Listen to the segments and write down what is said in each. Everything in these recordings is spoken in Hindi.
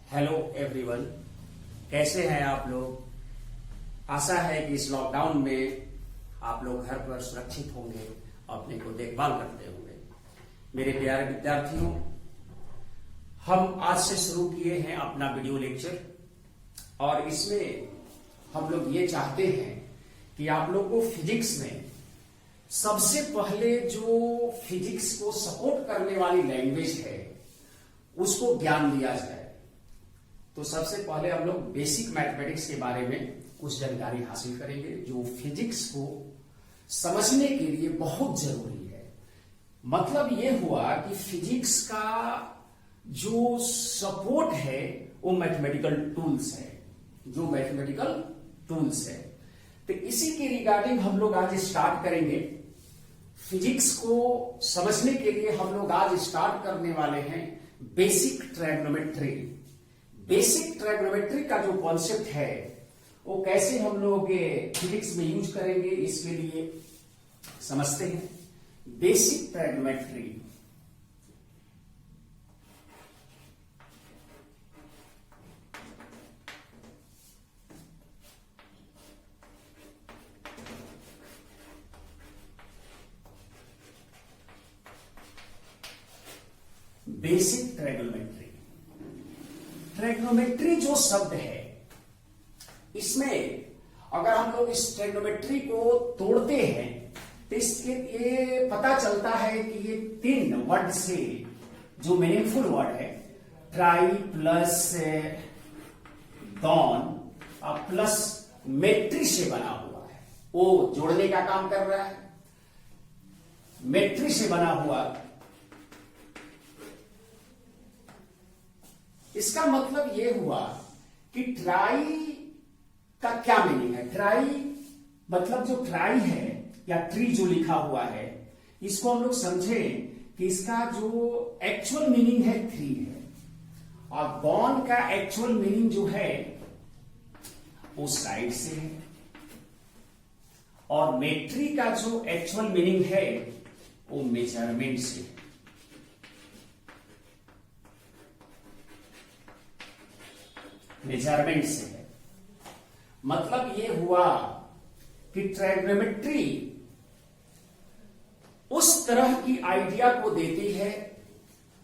हेलो एवरीवन, कैसे हैं आप लोग। आशा है कि इस लॉकडाउन में आप लोग घर पर सुरक्षित होंगे, अपने को देखभाल करते होंगे। मेरे प्यारे विद्यार्थियों, हम आज से शुरू किए हैं अपना वीडियो लेक्चर और इसमें हम लोग ये चाहते हैं कि आप लोग को फिजिक्स में सबसे पहले जो फिजिक्स को सपोर्ट करने वाली लैंग्वेज है उसको ज्ञान दिया जाए। तो सबसे पहले हम लोग बेसिक मैथमेटिक्स के बारे में कुछ जानकारी हासिल करेंगे जो फिजिक्स को समझने के लिए बहुत जरूरी है। मतलब ये हुआ कि फिजिक्स का जो सपोर्ट है वो मैथमेटिकल टूल्स है, तो इसी के रिगार्डिंग हम लोग आज स्टार्ट करेंगे। फिजिक्स को समझने के लिए हम लोग आज स्टार्ट करने वाले हैं बेसिक ट्रायगोनोमेट्री। बेसिक ट्रायगोनोमेट्री का जो कॉन्सेप्ट है वो कैसे हम लोग फिजिक्स में यूज करेंगे, इसके लिए समझते हैं बेसिक ट्रायगोनोमेट्री। बेसिक ट्रायगोनोमेट्री, ट्रायगोनोमेट्री जो शब्द है इसमें अगर हम लोग इस ट्रायगोनोमेट्री को तोड़ते हैं तो इसके ये पता चलता है कि ये तीन वर्ड से जो मीनिंगफुल वर्ड है, ट्राई प्लस डॉन प्लस मेट्री से बना हुआ है, वो जोड़ने का काम कर रहा है। मेट्री से बना हुआ, इसका मतलब यह हुआ कि ट्राई का क्या मीनिंग है। ट्राई मतलब जो ट्राई है या ट्री जो लिखा हुआ है, इसको हम लोग समझे कि इसका जो एक्चुअल मीनिंग है थ्री है, और गॉन का एक्चुअल मीनिंग जो है वो साइड से है, और मेट्री का जो एक्चुअल मीनिंग है वो मेजरमेंट से है। मेजरमेंट से है। मतलब ये हुआ कि ट्रायगोनोमेट्री उस तरह की आइडिया को देती है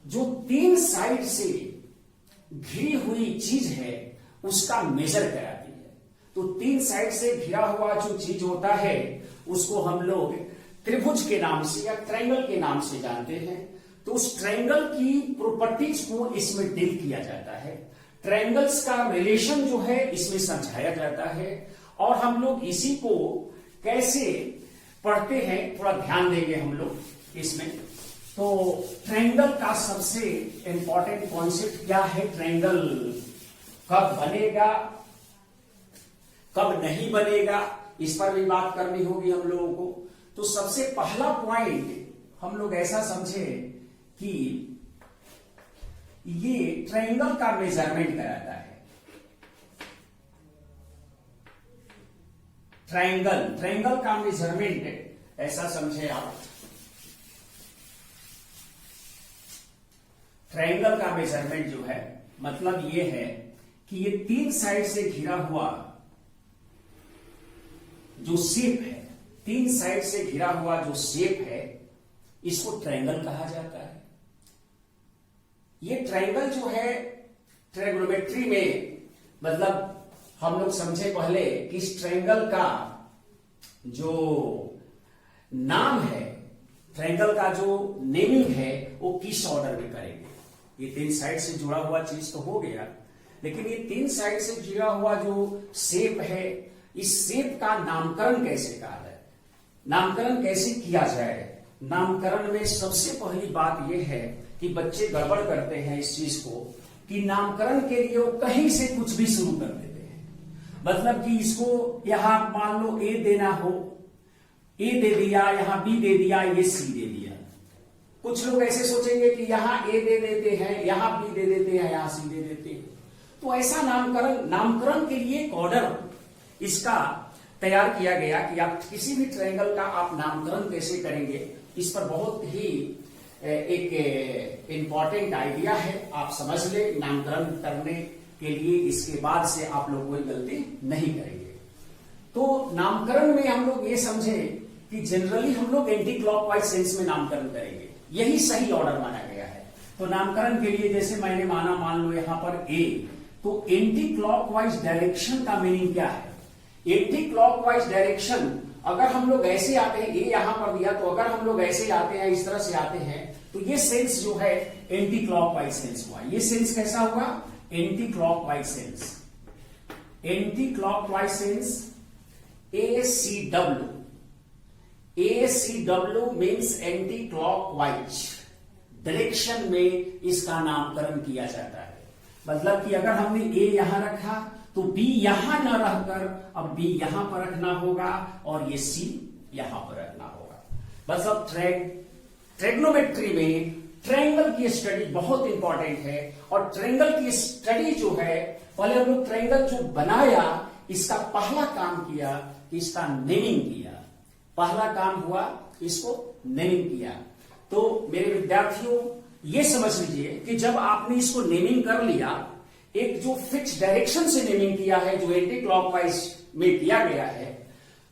जो तीन साइड से घिरी हुई चीज है उसका मेजर कराती है। तो तीन साइड से घिरा हुआ जो चीज होता है उसको हम लोग त्रिभुज के नाम से या ट्रायंगल के नाम से जानते हैं। तो उस ट्रायंगल की प्रॉपर्टीज को इसमें डील किया जाता है। ट्रायंगल्स का रिलेशन जो है इसमें समझाया जाता है, और हम लोग इसी को कैसे पढ़ते हैं थोड़ा ध्यान देंगे हम लोग इसमें। तो ट्रायंगल का सबसे इंपॉर्टेंट कॉन्सेप्ट क्या है, ट्रायंगल कब बनेगा कब नहीं बनेगा, इस पर भी बात करनी होगी हम लोगों को। तो सबसे पहला पॉइंट हम लोग ऐसा समझे कि ये ट्रायंगल का मेजरमेंट कराता है। ट्रायंगल का मेजरमेंट ऐसा समझे आप, ट्रायंगल का मेजरमेंट जो है मतलब ये है कि ये तीन साइड से घिरा हुआ जो शेप है, तीन साइड से घिरा हुआ जो शेप है इसको ट्रायंगल कहा जाता है। ये ट्रायंगल जो है ट्रायगोनोमेट्री में, मतलब हम लोग समझे पहले कि इस ट्रायंगल का जो नाम है, ट्रायंगल का जो नेमिंग है वो किस ऑर्डर में करेंगे। ये तीन साइड से जुड़ा हुआ चीज तो हो गया, लेकिन ये तीन साइड से जुड़ा हुआ जो शेप है, इस शेप का नामकरण कैसे कहा जाए, नामकरण कैसे किया जाए। नामकरण में सबसे पहली बात यह है कि बच्चे गड़बड़ करते हैं इस चीज को कि नामकरण के लिए वो कहीं से कुछ भी शुरू कर देते हैं। मतलब कि इसको यहां मान लो ए देना हो, ए दे दिया, यहां बी दे दिया, ये सी दे दिया। कुछ लोग ऐसे सोचेंगे कि यहां ए दे देते हैं, यहां बी दे देते हैं, यहां सी दे देते हैं। तो ऐसा नामकरण के लिए एक ऑर्डर इसका तैयार किया गया कि आप किसी भी ट्रायंगल का आप नामकरण कैसे करेंगे, इस पर बहुत ही एक इंपॉर्टेंट आइडिया है, आप समझ ले नामकरण करने के लिए, इसके बाद से आप लोग कोई गलती नहीं करेंगे। तो नामकरण में हम लोग ये समझे कि जनरली हम लोग एंटी क्लॉकवाइज सेंस में नामकरण करेंगे, यही सही ऑर्डर माना गया है। तो नामकरण के लिए जैसे मैंने मान लो यहां पर ए, तो एंटी क्लॉकवाइज डायरेक्शन का मीनिंग क्या है? एंटी क्लॉकवाइज डायरेक्शन अगर हम लोग ऐसे आते हैं, ए यहां पर दिया, तो अगर हम लोग ऐसे आते हैं, इस तरह से आते हैं, तो ये सेंस जो है एंटी क्लॉकवाइज सेंस हुआ। ये सेंस कैसा हुआ? Anti clockwise sense. Anti clockwise sense ACW। ACW means anti clockwise direction में इसका नामकरण किया जाता है। मतलब कि अगर हमने ए यहां रखा तो बी यहां न रहकर अब बी यहां पर रखना होगा और ये सी यहां पर रखना होगा। मतलब ट्रेग्नोमेट्री में ट्रायंगल की स्टडी बहुत इंपॉर्टेंट है। और ट्रायंगल की स्टडी जो है, पहले हम लोग ट्रायंगल जो बनाया, इसका पहला काम किया कि इसका नेमिंग किया। पहला काम हुआ इसको नेमिंग किया। तो मेरे विद्यार्थियों ये समझ लीजिए कि जब आपने इसको नेमिंग कर लिया, एक जो फिक्स डायरेक्शन से नेमिंग किया है, जो एंटी क्लॉकवाइज में किया गया है,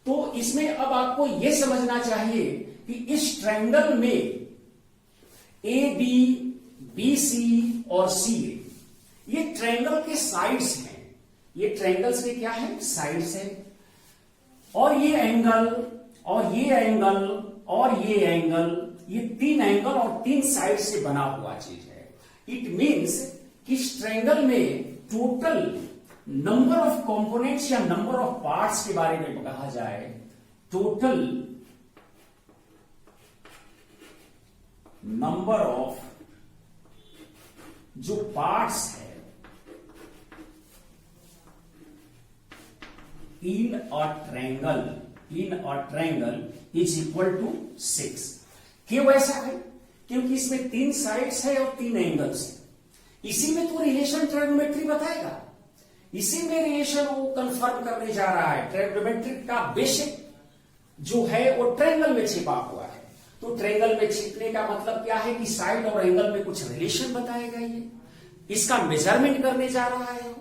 तो इसमें अब आपको यह समझना चाहिए कि इस ट्रायंगल में ए बी, बी सी और सी ए, ये ट्रायंगल के साइड्स हैं। ये ट्रायंगल्स के क्या है? साइड्स है। और ये एंगल और ये एंगल और ये एंगल, ये तीन एंगल और तीन साइड से बना हुआ चीज है। इट मीन्स कि इस ट्रायंगल में टोटल नंबर ऑफ कंपोनेंट्स या नंबर ऑफ पार्ट्स के बारे में कहा जाए, टोटल नंबर ऑफ जो पार्ट्स है in a triangle is equal to 6। क्यों ऐसा है? क्योंकि इसमें तीन साइड्स है और तीन एंगल्स है। इसी में तो रिलेशन ट्रायगोनोमेट्री बताएगा, इसी में रिलेशन वो कंफर्म करने जा रहा है। ट्रायगोनोमेट्री का बेसिक जो है वो ट्रायंगल में छिपा हुआ है। तो ट्रायंगल में छिपने का मतलब क्या है कि साइड और एंगल में कुछ रिलेशन बताएगा, ये इसका मेजरमेंट करने जा रहा है।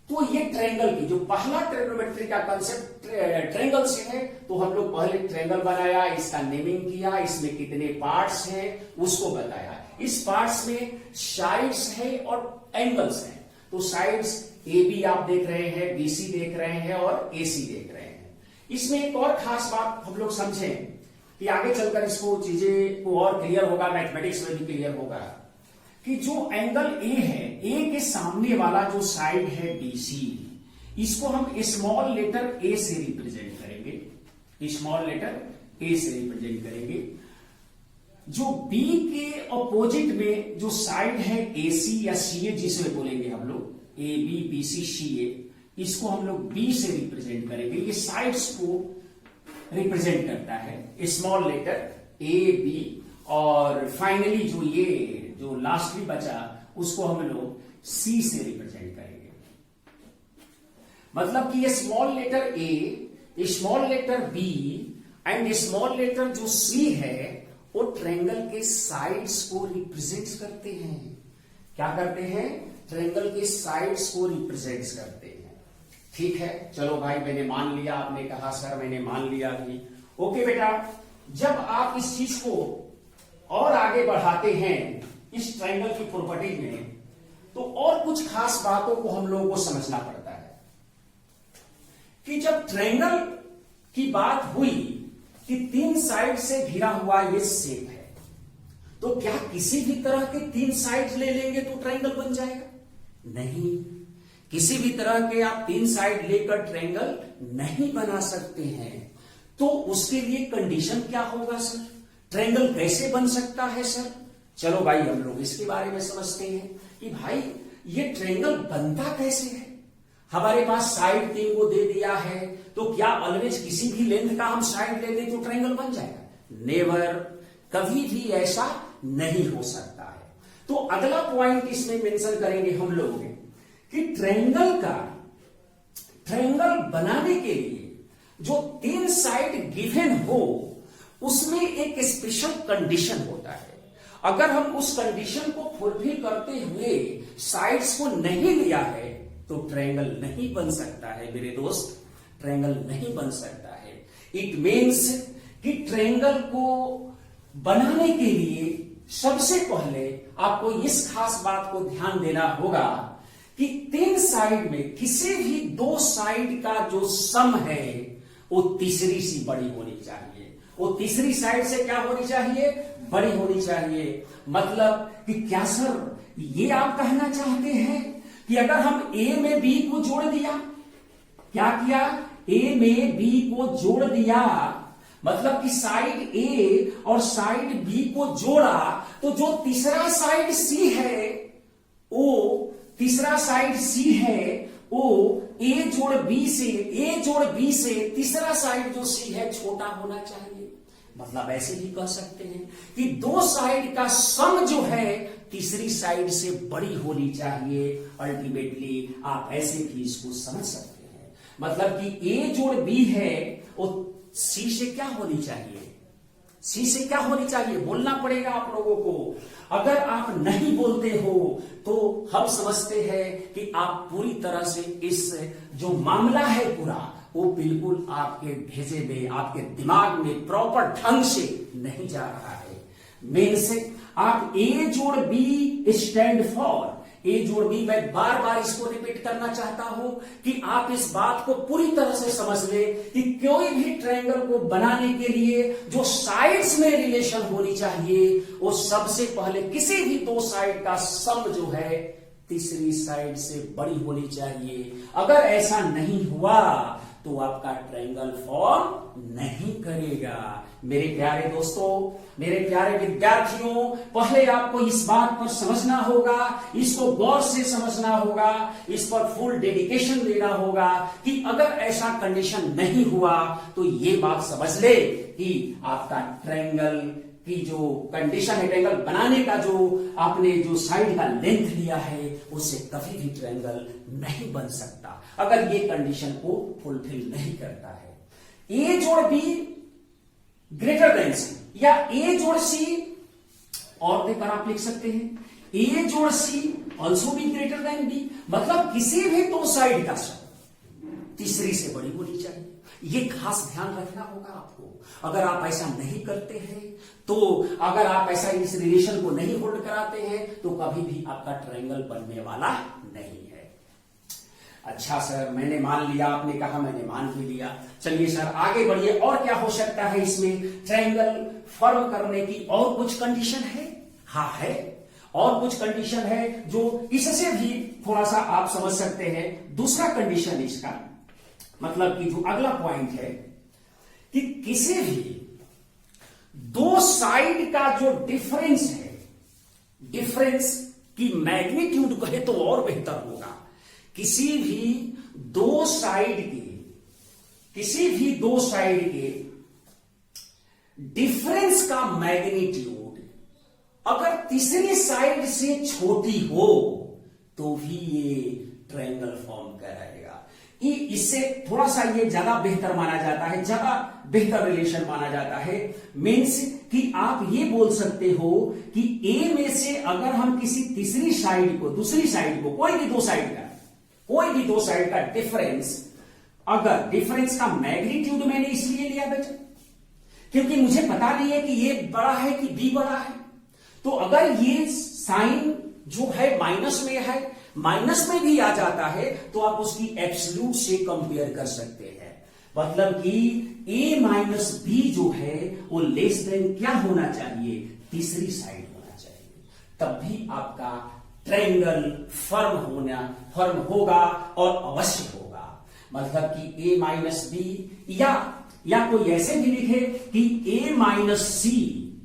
तो ये ट्रायंगल की जो पहला ट्रायगोनोमेट्री का कंसेप्ट ट्रायंगल से है, तो हम लोग पहले ट्रायंगल बनाया, इसका नेमिंग किया, इसमें कितने पार्ट्स हैं उसको बताया। इस पार्ट्स में साइड्स है और एंगल्स हैं। तो साइड्स ए बी आप देख रहे हैं, बीसी देख रहे हैं और एसी देख रहे हैं। इसमें एक और खास बात हम लोग समझें कि आगे चलकर इसको चीजें को और क्लियर होगा, मैथमेटिक्स में भी क्लियर होगा कि जो एंगल ए है, ए के सामने वाला जो साइड है बीसी, इसको हम स्मॉल लेटर ए से रिप्रेजेंट करेंगे। स्मॉल लेटर ए से रिप्रेजेंट करेंगे। जो बी के अपोजिट में जो साइड है एसी या सीए, जिसे बोलेंगे हम लोग ए बी बी सी सी ए, इसको हम लोग बी से रिप्रेजेंट करेंगे। ये साइड्स को रिप्रेजेंट करता है स्मॉल लेटर ए बी। और फाइनली जो ये जो लास्ट भी बचा उसको हम लोग सी से रिप्रेजेंट करेंगे। मतलब कि ये small letter A, small letter B and small letter जो सी है वो ट्रायंगल के साइड्स को रिप्रेजेंट करते हैं। क्या करते हैं? ट्रायंगल के साइड्स को रिप्रेजेंट करते हैं। ठीक है, चलो भाई मैंने मान लिया, आपने कहा सर मैंने मान लिया भी। ओके बेटा, जब आप इस चीज को और आगे बढ़ाते हैं इस ट्रायंगल की प्रॉपर्टी में, तो और कुछ खास बातों को हम लोगों को समझना पड़ता है कि जब ट्रायंगल की बात हुई कि तीन साइड से घिरा हुआ ये शेप है, तो क्या किसी भी तरह के तीन साइड ले लेंगे तो ट्रायंगल बन जाएगा? नहीं, किसी भी तरह के आप तीन साइड लेकर ट्रायंगल नहीं बना सकते हैं। तो उसके लिए कंडीशन क्या होगा सर? ट्रायंगल कैसे बन सकता है सर? चलो भाई हम लोग इसके बारे में समझते हैं कि भाई ये ट्रायंगल बनता कैसे है। हमारे पास साइड तीन को दे दिया है, तो क्या ऑलवेज किसी भी लेंथ का हम साइड ले लें तो ट्रायंगल बन जाएगा? नेवर, कभी भी ऐसा नहीं हो सकता है। तो अगला पॉइंट इसमें मेंशन करेंगे हम लोग कि ट्रायंगल बनाने के लिए जो तीन साइड गिवन हो उसमें एक स्पेशल कंडीशन होता है। अगर हम उस कंडीशन को फुलफिल करते हुए साइड्स को नहीं लिया है तो ट्रायंगल नहीं बन सकता है मेरे दोस्त, ट्रायंगल नहीं बन सकता है। इट मीन्स कि ट्रायंगल को बनाने के लिए सबसे पहले आपको इस खास बात को ध्यान देना होगा कि 3 साइड में किसी भी 2 साइड का जो सम है वो तीसरी सी बड़ी होनी चाहिए। वो तीसरी साइड से क्या होनी चाहिए? बड़ी होनी चाहिए। मतलब कि क्या सर ये आप कहना चाहते हैं कि अगर हम ए में बी को जोड़ दिया, क्या किया? ए में बी को जोड़ दिया, मतलब कि साइड ए और साइड बी को जोड़ा तो जो तीसरा साइड सी है वो तीसरा साइड सी है वो ए जोड़ बी से तीसरा साइड जो सी है छोटा होना चाहिए। मतलब ऐसे भी कह सकते हैं कि 2 साइड का सम जो है तीसरी साइड से बड़ी होनी चाहिए। अल्टीमेटली आप ऐसे भी इसको समझ सकते हैं। मतलब कि ए जोड़ बी है वो सी से क्या होनी चाहिए? सी से क्या होनी चाहिए? बोलना पड़ेगा आप लोगों को। अगर आप नहीं बोलते हो तो हम समझते हैं कि आप पूरी तरह से इस जो मामला है पूरा वो बिल्कुल आपके भेजे में, आपके दिमाग में प्रॉपर ढंग से नहीं जा रहा है। मीन्स आप ए जोड़ बी स्टैंड फॉर, ए जोड़ बी, मैं बार बार इसको रिपीट करना चाहता हूं कि आप इस बात को पूरी तरह से समझ ले कि कोई भी ट्रायंगल को बनाने के लिए जो साइड्स में रिलेशन होनी चाहिए वो सबसे पहले किसी भी 2 साइड का सम जो है तीसरी साइड से बड़ी होनी चाहिए। अगर ऐसा नहीं हुआ तो आपका ट्रायंगल फॉर्म नहीं करेगा। मेरे प्यारे दोस्तों, मेरे प्यारे विद्यार्थियों, पहले आपको इस बात पर समझना होगा, इसको गौर से समझना होगा, इस पर फुल डेडिकेशन देना होगा कि अगर ऐसा कंडीशन नहीं हुआ तो ये बात समझ ले कि आपका ट्रायंगल की जो कंडीशन है, ट्रायंगल बनाने का जो आपने जो साइड का लेंथ लिया है उससे कभी भी ट्रायंगल नहीं बन सकता अगर ये कंडीशन को फुलफिल नहीं करता है। ए जोड़ बी ग्रेटर देन सी या ए जोड़ सी, और देकर आप लिख सकते हैं ए जोड़ c also b greater than b. मतलब किसी भी 2 साइड का सम तीसरी से बड़ी होनी चाहिए। ये खास ध्यान रखना होगा आपको। अगर आप ऐसा नहीं करते हैं तो, अगर आप ऐसा इस रिलेशन को नहीं होल्ड कराते हैं तो कभी भी आपका ट्रायंगल बनने वाला नहीं है। अच्छा सर, मैंने मान लिया, आपने कहा मैंने मान भी लिया। चलिए सर आगे बढ़िए, और क्या हो सकता है इसमें? ट्रायंगल फॉर्म करने की और कुछ कंडीशन है? हाँ है, और कुछ कंडीशन है जो इससे भी थोड़ा सा आप समझ सकते हैं। दूसरा कंडीशन इसका मतलब कि जो अगला पॉइंट है कि किसी भी 2 साइड का जो डिफरेंस है, डिफरेंस की मैग्नीट्यूड कहे तो और बेहतर होगा। किसी भी 2 साइड के डिफरेंस का मैग्नीट्यूड अगर तीसरी साइड से छोटी हो तो भी ये ट्रायंगल फॉर्म कराएगा। इससे थोड़ा सा ये ज्यादा बेहतर माना जाता है, ज्यादा बेहतर रिलेशन माना जाता है। मीन्स कि आप ये बोल सकते हो कि ए में से अगर हम किसी तीसरी साइड को, दूसरी साइड को, कोई भी 2 साइड का डिफरेंस, अगर डिफरेंस का मैग्नीट्यूड मैंने इसलिए लिया बेटा क्योंकि मुझे पता नहीं है कि ये बड़ा है कि बी बड़ा है। तो अगर ये साइन जो है माइनस में है, माइनस में भी आ जाता है तो आप उसकी एब्सोल्यूट से कंपेयर कर सकते हैं। मतलब कि a माइनस बी जो है वो लेस देन क्या होना चाहिए? तीसरी साइड होना चाहिए। तब भी आपका ट्रायंगल फर्म होगा और अवश्य होगा। मतलब कि a माइनस बी या कोई ऐसे भी लिखे कि a माइनस सी,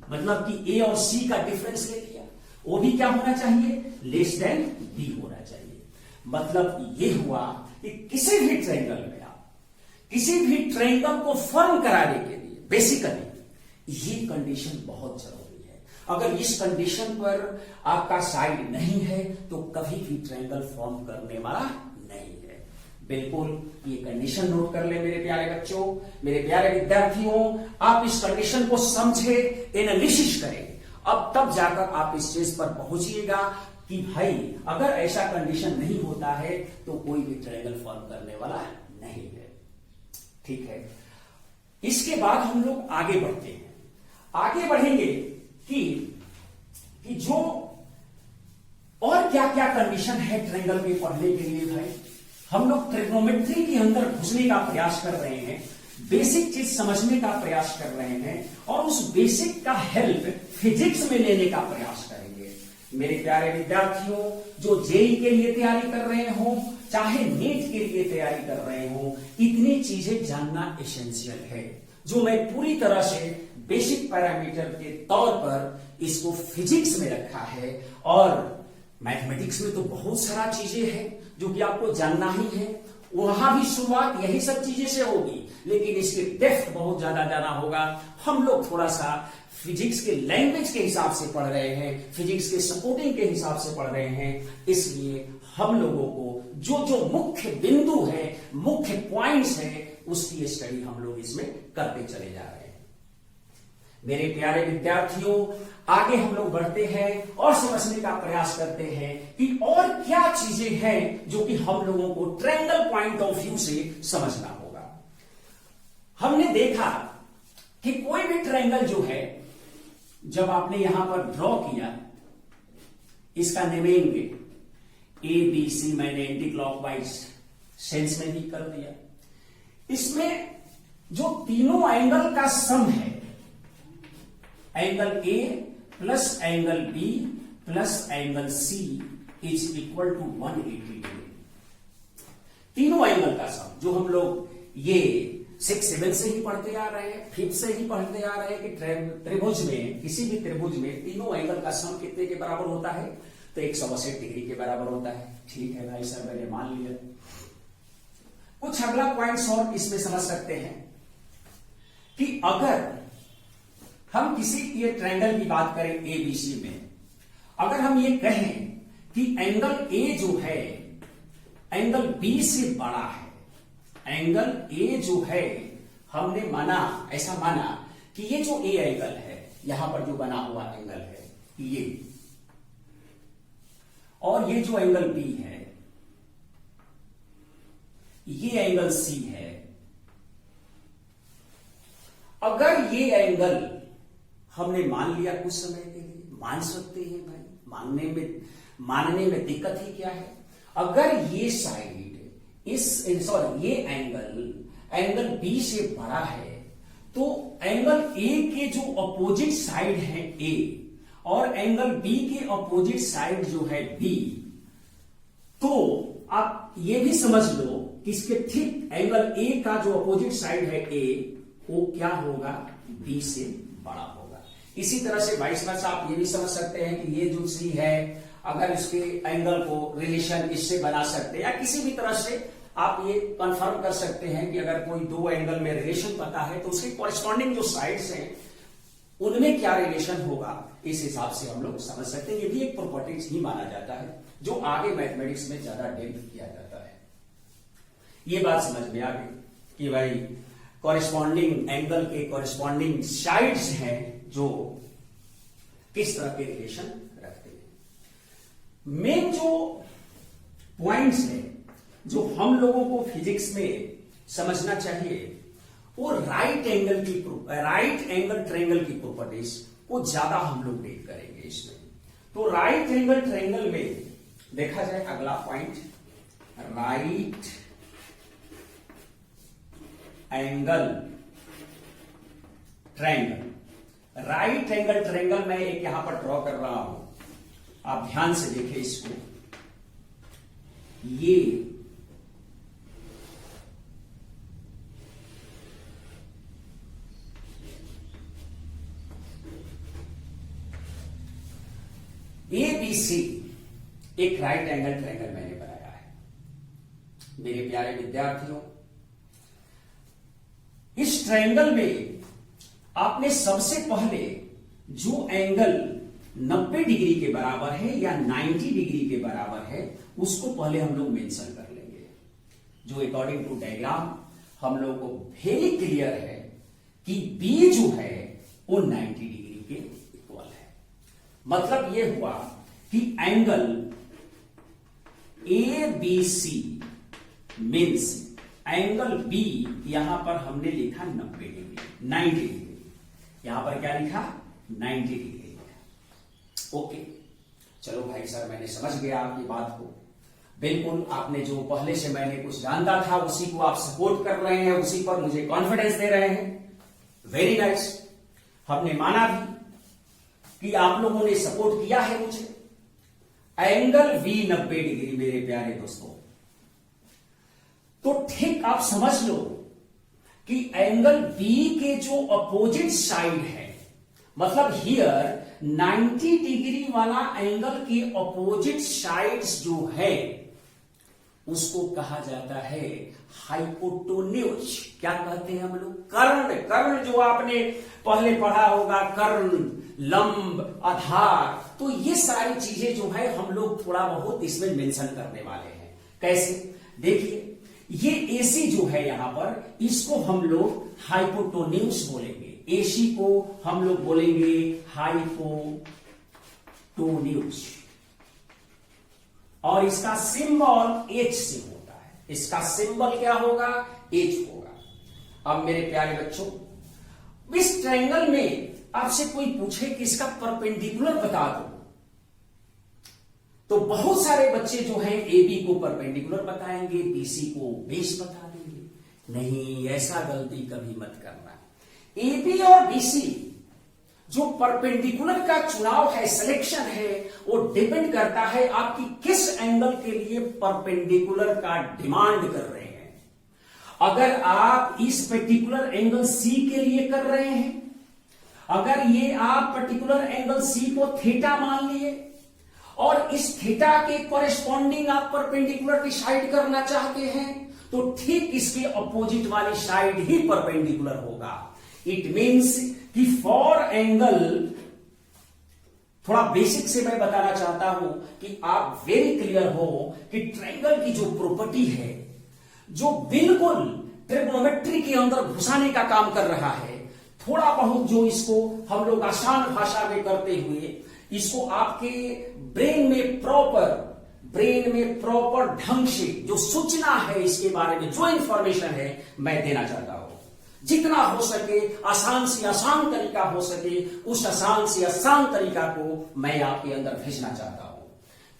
मतलब कि a और c का डिफरेंस ले लिया, वो भी क्या होना चाहिए? लेस देन b होना चाहिए। मतलब ये हुआ कि किसी भी ट्रायंगल में आप किसी भी ट्रायंगल को फॉर्म कराने के लिए बेसिकली ये कंडीशन बहुत जरूरी है। अगर इस कंडीशन पर आपका साइड नहीं है तो कभी भी ट्रायंगल फॉर्म करने वाला नहीं है। बिल्कुल ये कंडीशन नोट कर ले मेरे प्यारे बच्चों, मेरे प्यारे विद्यार्थियों। आप इस कंडीशन को समझे, एनालिसिस करें अब तब जाकर आप इस चीज पर पहुंचिएगा कि भाई अगर ऐसा कंडीशन नहीं होता है तो कोई भी ट्रायंगल फॉर्म करने वाला नहीं है। ठीक है, इसके बाद हम लोग आगे बढ़ते हैं। आगे बढ़ेंगे कि जो और क्या क्या कंडीशन है ट्रायंगल के पढ़ने के लिए। भाई हम लोग ट्रिग्नोमेट्री के अंदर घुसने का प्रयास कर रहे हैं, बेसिक चीज समझने का प्रयास कर रहे हैं और उस बेसिक का हेल्प फिजिक्स में लेने का प्रयास करेंगे। मेरे प्यारे विद्यार्थियों, जो जेई के लिए तैयारी कर रहे हो, चाहे नीट के लिए तैयारी कर रहे हो, इतनी चीजें जानना एसेंशियल है, जो मैं पूरी तरह से बेसिक पैरामीटर के तौर पर इसको फिजिक्स में रखा है। और मैथमेटिक्स में तो बहुत सारा चीजें हैं जो कि आपको जानना ही है, वहां भी शुरुआत यही सब चीजें से होगी, लेकिन इसके डेप्थ बहुत ज्यादा जाना होगा। हम लोग थोड़ा सा फिजिक्स के लैंग्वेज के हिसाब से पढ़ रहे हैं, फिजिक्स के सपोर्टिंग के हिसाब से पढ़ रहे हैं, इसलिए हम लोगों को जो जो मुख्य बिंदु है, मुख्य पॉइंट्स है, उसकी स्टडी हम लोग इसमें करते चले जा रहे हैं। मेरे प्यारे विद्यार्थियों, आगे हम लोग बढ़ते हैं और समझने का प्रयास करते हैं कि और क्या चीजें हैं जो कि हम लोगों को ट्रायंगल पॉइंट ऑफ व्यू से समझना होगा। हमने देखा कि कोई भी ट्रायंगल जो है, जब आपने यहां पर ड्रॉ किया, इसका नेमिंग ए बी सी मैंने एंटी क्लॉकवाइज सेंस में भी कर दिया। इसमें जो तीनों एंगल का सम है, angle A plus angle B plus angle C is equal to 180 degree. तीनों एंगल का सम जो हम लोग ये 6-7 से ही पढ़ते आ रहे हैं, 5th से ही पढ़ते आ रहे हैं कि त्रिभुज में, किसी भी त्रिभुज में तीनों एंगल का सम कितने के बराबर होता है, तो 180 डिग्री के बराबर होता है। ठीक है भाई साहब, मैंने मान लिया। कुछ अगला पॉइंट्स और इसमें समझ सकते हैं कि अगर हम किसी ये ट्रायंगल की बात करें एबीसी में, अगर हम ये कहें कि एंगल ए जो है एंगल बी से बड़ा है, एंगल ए जो है, हमने माना, ऐसा माना कि ये जो ए एंगल है, यहां पर जो बना हुआ एंगल है ये, और ये जो एंगल बी है, ये एंगल सी है। अगर ये एंगल हमने मान लिया कुछ समय के लिए, मान सकते हैं भाई, मानने में दिक्कत ही क्या है। अगर ये साइड ये एंगल बी से बड़ा है, तो एंगल ए के जो अपोजिट साइड है ए और एंगल बी के अपोजिट साइड जो है बी, तो आप ये भी समझ लो कि इसके ठीक एंगल ए का जो अपोजिट साइड है ए, वो क्या होगा, बी से बड़ा होगा। इसी तरह से वाइस वर्सा आप ये भी समझ सकते हैं कि ये जो सी है, अगर इसके एंगल को रिलेशन इससे बना सकते हैं, या किसी भी तरह से आप ये कंफर्म कर सकते हैं कि अगर कोई दो एंगल में रिलेशन पता है तो उसके कॉरेस्पॉन्डिंग जो साइड्स हैं उनमें क्या रिलेशन होगा, इस हिसाब से हम लोग समझ सकते हैं। ये भी एक प्रॉपर्टीज ही माना जाता है जो आगे मैथमेटिक्स में ज्यादा डेवलप किया जाता है। ये बात समझ में आ गई कि भाई कॉरेस्पॉन्डिंग एंगल के कॉरेस्पॉन्डिंग साइड्स हैं जो किस तरह के रिलेशन रखते हैं। मेन जो पॉइंट्स है जो हम लोगों को फिजिक्स में समझना चाहिए, वो राइट एंगल ट्रायंगल की प्रॉपर्टीज को ज्यादा हम लोग डील करेंगे इसमें। तो राइट एंगल ट्रायंगल में देखा जाए, अगला point right angle triangle. Right angle triangle मैं एक यहां पर ड्रॉ कर रहा हूं, आप ध्यान से देखिए इसको। ये ABC एक राइट एंगल ट्रायंगल मैंने बनाया है। मेरे प्यारे विद्यार्थियों, इस ट्रायंगल में आपने सबसे पहले जो एंगल 90 डिग्री के बराबर है या 90 डिग्री के बराबर है, उसको पहले हम लोग मेंशन कर लेंगे, जो अकॉर्डिंग टू डायग्राम हम लोग को वेरी क्लियर है कि B जो है वो 90 डिग्री के इक्वल है। मतलब ये हुआ कि angle A B C means angle B, यहां पर हमने लिखा 90 डिग्री, 90 डिग्री, यहां पर क्या लिखा 90 डिग्री लिखा। ओके, चलो भाई सर मैंने समझ गया आपकी बात को, बिल्कुल आपने जो पहले से मैंने कुछ जानता था उसी को आप सपोर्ट कर रहे हैं, उसी पर मुझे कॉन्फिडेंस दे रहे हैं। वेरी नाइस, हमने माना भी कि आप लोगों ने सपोर्ट किया है मुझे। एंगल V 90 डिग्री मेरे प्यारे दोस्तों, तो ठीक आप समझ लो कि एंगल B के जो अपोजिट साइड है, मतलब हियर 90 डिग्री वाला एंगल के अपोजिट साइड्स जो है उसको कहा जाता है हाइपोटेन्यूज। क्या कहते हैं हम लोग? कर्ण। कर्ण जो आपने पहले पढ़ा होगा, कर्ण, लंब, आधार, तो ये सारी चीजें जो है हम लोग थोड़ा बहुत इसमें मेंशन करने वाले हैं। कैसे? देखिए, ये एसी जो है यहां पर, इसको हम लोग हाइपोटेन्यूज बोलेंगे, एसी को हम लोग बोलेंगे हाइपोटेन्यूज, और इसका सिंबल एच से होता है। इसका सिंबल क्या होगा? एच होगा। अब मेरे प्यारे बच्चों, इस ट्रायंगल में आपसे कोई पूछे कि इसका परपेंडिकुलर बता दो, तो बहुत सारे बच्चे जो हैं ए बी को परपेंडिकुलर बताएंगे, बीसी को बेस बता देंगे। नहीं, ऐसा गलती कभी मत करना। ए बी और बीसी जो परपेंडिकुलर का चुनाव है, सिलेक्शन है, वो डिपेंड करता है आपकी किस एंगल के लिए परपेंडिकुलर का डिमांड कर रहे हैं। अगर आप इस पर्टिकुलर एंगल सी के लिए कर रहे हैं, अगर ये आप पर्टिकुलर एंगल सी को थीटा मान लिए और इस थीटा के कॉरेस्पॉन्डिंग आप परपेंडिकुलर डिसाइड करना चाहते हैं, तो ठीक इसके अपोजिट वाली साइड ही परपेंडिकुलर होगा। इट मीन्स कि फॉर एंगल, थोड़ा बेसिक से मैं बताना चाहता हूं कि आप वेरी क्लियर हो कि ट्रायंगल की जो प्रॉपर्टी है, जो बिल्कुल ट्रिग्नोमेट्री के अंदर घुसाने का काम कर रहा है, थोड़ा बहुत जो इसको हम लोग आसान भाषा में करते हुए इसको आपके ब्रेन में प्रॉपर ढंग से जो सूचना है इसके बारे में, जो इंफॉर्मेशन है, मैं देना चाहता हूं। जितना हो सके आसान से आसान तरीका हो सके, उस आसान से आसान तरीका को मैं आपके अंदर भेजना चाहता हूं।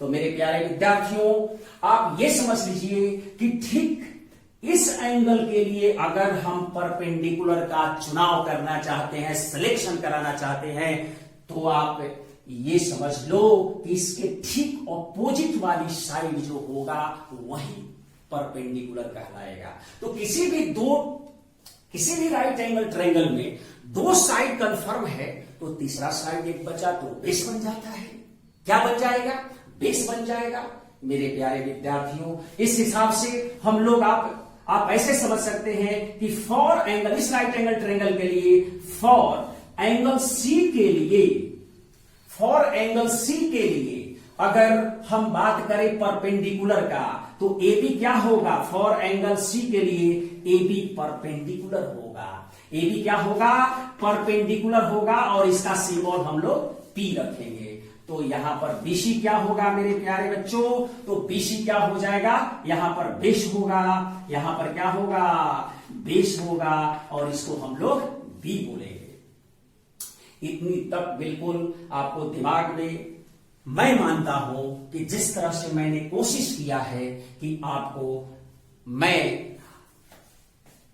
तो मेरे प्यारे विद्यार्थियों, आप ये समझ लीजिए कि ठीक इस एंगल के लिए अगर हम परपेंडिकुलर का चुनाव करना चाहते हैं, सिलेक्शन कराना चाहते हैं, तो आप ये समझ लो कि इसके ठीक ऑपोजिट वाली साइड जो होगा वही परपेंडिकुलर कहलाएगा। तो किसी भी राइट एंगल ट्रायंगल में दो साइड कंफर्म है, तो तीसरा साइड एक बचा तो बेस बन जाता है। क्या बन जाएगा? बेस बन जाएगा। मेरे प्यारे विद्यार्थियों, इस हिसाब से हम लोग आप ऐसे समझ सकते हैं कि फॉर एंगल, इस राइट एंगल ट्रायंगल के लिए, फॉर एंगल सी के लिए अगर हम बात करें परपेंडिकुलर का, तो AB क्या होगा? फॉर एंगल सी के लिए AB परपेंडिकुलर होगा। AB क्या होगा? परपेंडिकुलर होगा, और इसका सिंबल हम लोग P रखेंगे। तो यहां पर BC क्या होगा मेरे प्यारे बच्चों? तो BC क्या हो जाएगा? यहां पर बेस होगा, यहां पर क्या होगा? बेस होगा, और इसको हम लोग B बोलेंगे। इतनी तक बिल्कुल आपको दिमाग में, मैं मानता हूं कि जिस तरह से मैंने कोशिश किया है कि आपको मैं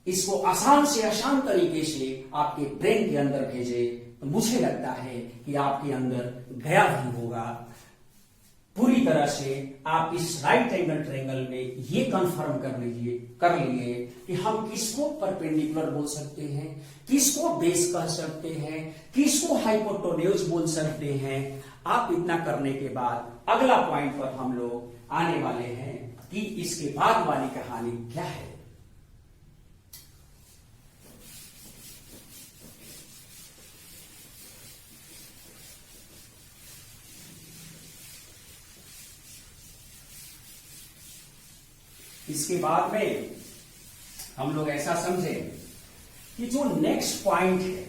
इसको आसान से आसान तरीके से आपके ब्रेन के अंदर भेजे, तो मुझे लगता है कि आपके अंदर गया भी होगा। पूरी तरह से आप इस राइट एंगल ट्रायंगल में ये कंफर्म कर लिए कि हम किसको परपेंडिकुलर बोल सकते हैं, किसको बेस कह सकते हैं, किसको हाइपोटेन्यूज बोल सकते हैं। आप इतना करने के बाद अगला पॉइंट पर हम लोग आने वाले हैं कि इसके बाद वाली कहानी क्या है। इसके बाद में हम लोग ऐसा समझें कि जो नेक्स्ट पॉइंट है,